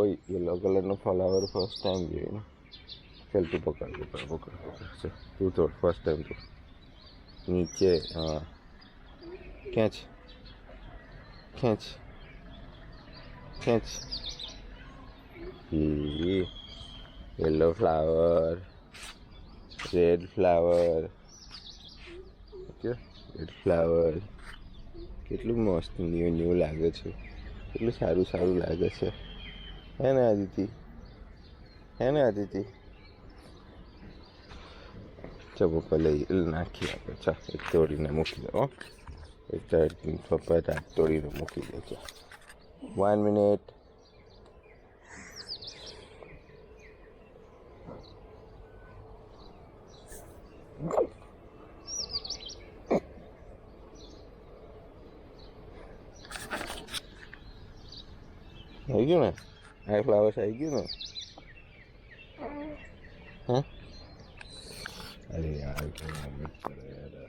ઓય યલો કલરનો flower first time જોયું ને. ચાલ તું પકડ ચાલ તું તોડ ફર્સ્ટ ટાઈમ તોડ નીચે. હા ખેંચ ખેંચ ખેંચ. Yellow flower, red flower, okay red flower. કેટલું મસ્ત ન્યૂ ન્યૂ લાગે છે, કેટલું સારું સારું લાગે છે. હે ને આદિતિ, હે ને આદિતિ. ચાલ પપ્પા લઈ નાખી આપે. ચાલ એક તોડીને મૂકી દો. એક પપ્પા તોડીને મૂકી દે. ચાલ 1 મિનિટ. આવી ગયું ને આ ફ્લાવર્સ આવી ગયું ને. હા અરે યાર